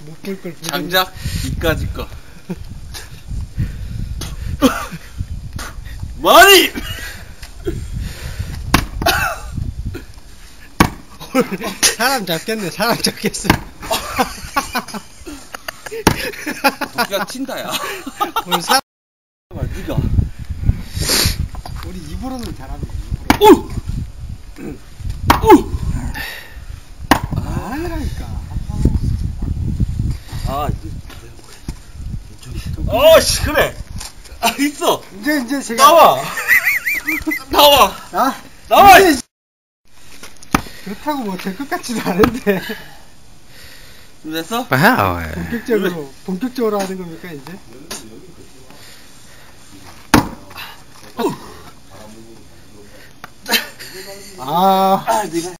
못 볼 걸. 장작 이까짓 거. 많이. 사람 잡겠네. 사람 잡겠어. 도끼가 튄다야. 오늘 사람. 니가. 우리 입으로는 잘합니다. 오. 오. 아니라니까. 아 이쪽이. 어씨 그래. 아 있어. 이제 제가 나와. 나와. 아 나와. 이제 그렇다고 뭐 될 것 같지도 않은데. 됐어? 본격적으로 하는 겁니까 이제? 아, 네가